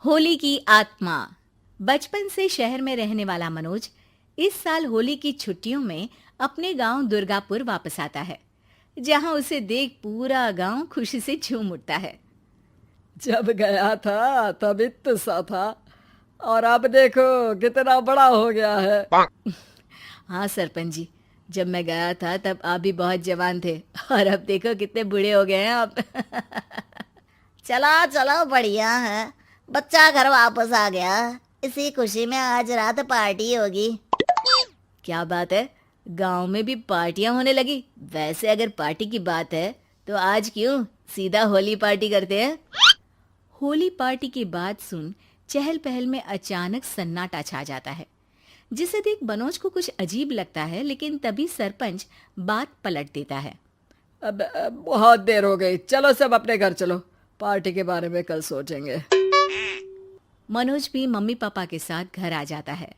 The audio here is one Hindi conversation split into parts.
होली की आत्मा। बचपन से शहर में रहने वाला मनोज इस साल होली की छुट्टियों में अपने गांव दुर्गापुर वापस आता है, जहां उसे देख पूरा गांव खुशी से झूम उठता है। जब गया था तब इतना सा था और अब देखो कितना बड़ा हो गया है। हाँ सरपंच जी, जब मैं गया था तब आप भी बहुत जवान थे और अब देखो कितने बूढ़े हो गए हैं आप। चलो चलो बढ़िया है। बच्चा घर वापस आ गया। इसी खुशी में आज रात पार्टी होगी। क्या बात है, गांव में भी पार्टियां होने लगी। वैसे अगर पार्टी की बात है तो आज क्यों सीधा होली पार्टी करते हैं। होली पार्टी की बात सुन चहल पहल में अचानक सन्नाटा छा जाता है, जिसे देख मनोज को कुछ अजीब लगता है, लेकिन तभी सरपंच बात पलट देता है। अब बहुत देर हो गई, चलो सब अपने घर चलो, पार्टी के बारे में कल सोचेंगे। मनोज भी मम्मी पापा के साथ घर आ जाता है,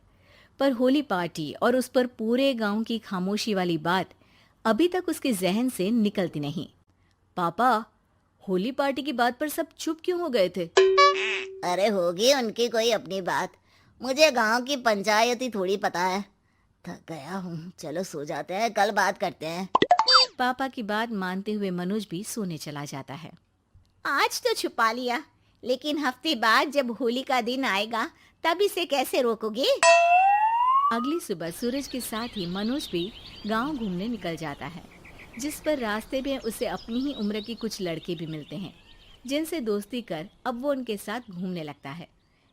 पर होली पार्टी और उस पर पूरे गांव की खामोशी वाली बात अभी तक उसके जहन से निकलती नहीं। पापा, होली पार्टी की बात पर सब चुप क्यों हो गए थे? अरे होगी उनकी कोई अपनी बात। मुझे गांव की पंचायत ही थोड़ी पता है। थक गया हूँ, चलो सो जाते हैं, कल बात करते हैं। पापा की बात मानते हुए मनोज भी सोने चला जाता है। आज तो छुपा लिया, लेकिन हफ्ते बाद जब होली का दिन आएगा तब इसे कैसे रोकोगे? अगली सुबह सूरज के साथ ही मनोज भी गांव घूमने निकल जाता है, जिस पर रास्ते में उसे अपनी ही उम्र के कुछ लड़के भी मिलते हैं, जिनसे दोस्ती कर अब वो उनके साथ घूमने लगता है।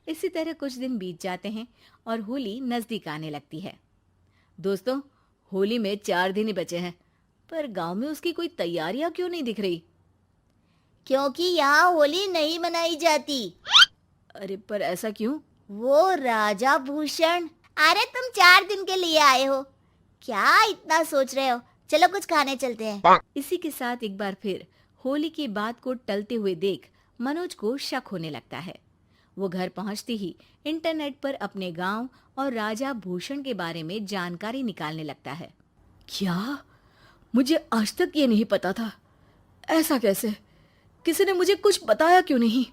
इसी तरह कुछ दिन बीत जाते हैं और होली नजदीक आने लगती है। दोस्तों, होली में 4 दिन ही बचे हैं, पर गांव में उसकी कोई तैयारियां क्यों नहीं दिख रही? क्योंकि यहाँ होली नहीं मनाई जाती। अरे पर ऐसा क्यों? वो राजा भूषण। अरे तुम 4 दिन के लिए आए हो, क्या इतना सोच रहे हो? चलो कुछ खाने चलते हैं। इसी के साथ एक बार फिर होली की बात को टलते हुए देख मनोज को शक होने लगता है। वो घर पहुंचते ही इंटरनेट पर अपने गांव और राजा भूषण के बारे में जानकारी निकालने लगता है। क्या? मुझे आज तक ये नहीं पता था। ऐसा कैसे? किसी ने मुझे कुछ बताया क्यों नहीं?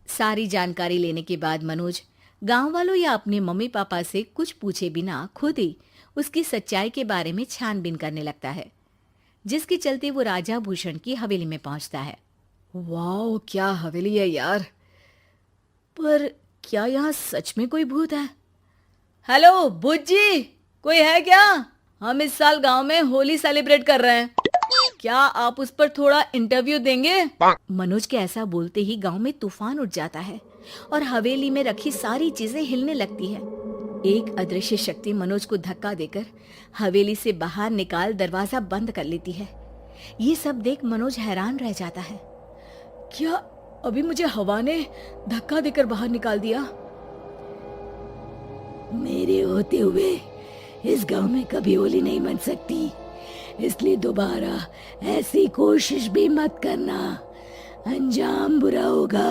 सारी जानकारी लेने के बाद मनोज गांव वालों या अपने मम्मी पापा से कुछ पूछे बिना खुद ही उसकी सच्चाई के बारे में छानबीन करने लगता है, जिसके चलते वो राजा भूषण की हवेली में पहुंचता है। वाह, क्या हवेली है यार। पर क्या यहाँ सच में कोई भूत है? हेलो भूत जी, कोई है क्या? हम इस साल गांव में होली सेलिब्रेट कर रहे हैं, क्या आप उस पर थोड़ा इंटरव्यू देंगे? मनोज के ऐसा बोलते ही गांव में तूफान उठ जाता है और हवेली में रखी सारी चीजें हिलने लगती है। एक अदृश्य शक्ति मनोज को धक्का देकर हवेली से बाहर निकाल दरवाजा बंद कर लेती है। ये सब देख मनोज हैरान रह जाता है। क्या अभी मुझे हवा ने धक्का देकर बाहर निकाल दिया? मेरे होते हुए इस गांव में कभी होली नहीं मन सकती, इसलिए दोबारा ऐसी कोशिश भी मत करना, अंजाम बुरा होगा।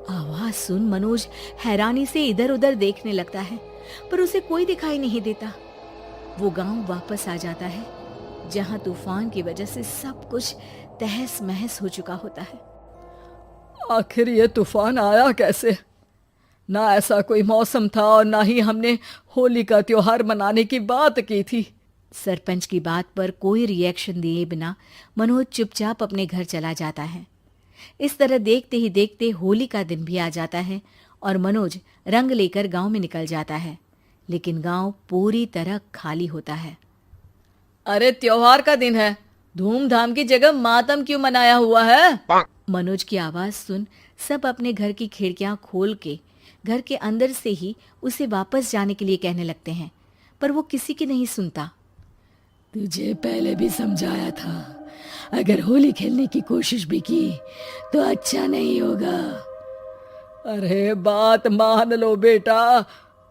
आवाज सुन मनोज हैरानी से इधर उधर देखने लगता है, पर उसे कोई दिखाई नहीं देता। वो गांव वापस आ जाता है, जहां तूफान की वजह से सब कुछ तहस महस हो चुका होता है। आखिर ये तूफान आया कैसे? ना ऐसा कोई मौसम था और ना ही हमने होली का त्योहार मनाने की बात की थी। सरपंच की बात पर कोई रिएक्शन दिए बिना मनोज चुपचाप अपने घर चला जाता है। इस तरह देखते ही देखते होली का दिन भी आ जाता है और मनोज रंग लेकर गांव में निकल जाता है, लेकिन गांव पूरी तरह खाली होता है। अरे त्योहार का दिन है, धूमधाम की जगह मातम क्यों मनाया हुआ है? मनोज की आवाज सुन सब अपने घर की खिड़कियां खोल के घर के अंदर से ही उसे वापस जाने के लिए कहने लगते हैं, पर वो किसी की नहीं सुनता। तुझे पहले भी समझाया था, अगर होली खेलने की कोशिश भी की तो अच्छा नहीं होगा। अरे बात मान लो बेटा,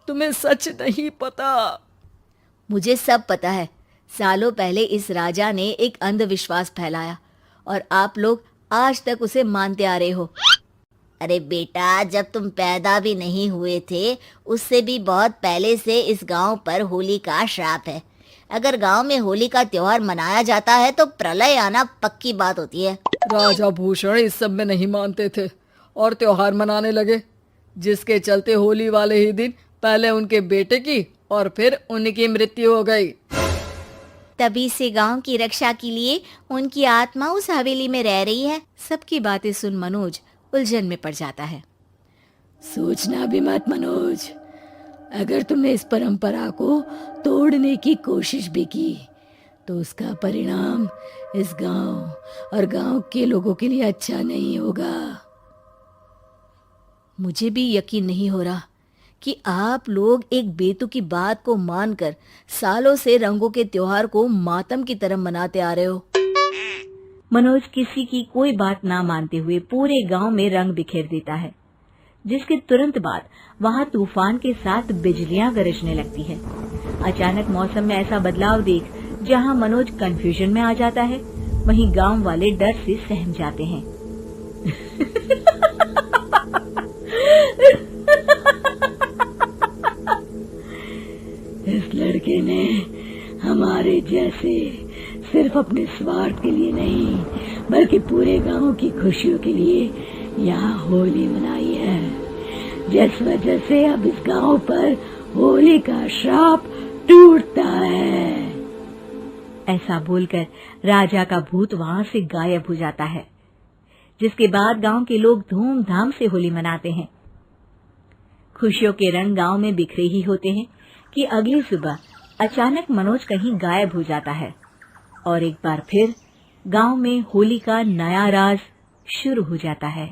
तुम्हें सच नहीं पता। मुझे सब पता है। सालों पहले इस राजा ने एक अंधविश्वास फैलाया और आप लोग आज तक उसे मानते आ रहे हो। अरे बेटा, जब तुम पैदा भी नहीं हुए थे उससे भी बहुत पहले से इस गांव पर होली का श्राप है। अगर गांव में होली का त्योहार मनाया जाता है तो प्रलय आना पक्की बात होती है। राजा भूषण इस सब में नहीं मानते थे और त्योहार मनाने लगे, जिसके चलते होली वाले ही दिन पहले उनके बेटे की और फिर उनकी मृत्यु हो गई। तभी से गांव की रक्षा के लिए उनकी आत्मा उस हवेली में रह रही है। सबकी बातें सुन मनोज उलझन में पड़ जाता है। सोचना भी मत मनोज, अगर तुमने इस परंपरा को तोड़ने की कोशिश भी की तो उसका परिणाम इस गांव और गांव के लोगों के लिए अच्छा नहीं होगा। मुझे भी यकीन नहीं हो रहा कि आप लोग एक बेतुकी बात को मानकर सालों से रंगों के त्योहार को मातम की तरह मनाते आ रहे हो। मनोज किसी की कोई बात ना मानते हुए पूरे गांव में रंग बिखेर देता है, जिसके तुरंत बाद वहां तूफान के साथ बिजलियां गरजने लगती है। अचानक मौसम में ऐसा बदलाव देख जहां मनोज कंफ्यूजन में आ जाता है, वहीं गांव वाले डर से सहम जाते हैं। इस लड़के ने हमारे जैसे सिर्फ अपने स्वार्थ के लिए नहीं बल्कि पूरे गांव की खुशियों के लिए यहाँ होली मनाई है, जिस वजह से अब इस गांव पर होली का श्राप टूटता है। ऐसा बोलकर राजा का भूत वहां से गायब हो जाता है, जिसके बाद गांव के लोग धूमधाम से होली मनाते हैं। खुशियों के रंग गांव में बिखरे ही होते हैं कि अगली सुबह अचानक मनोज कहीं गायब हो जाता है और एक बार फिर गांव में होली का नया राज शुरू हो जाता है।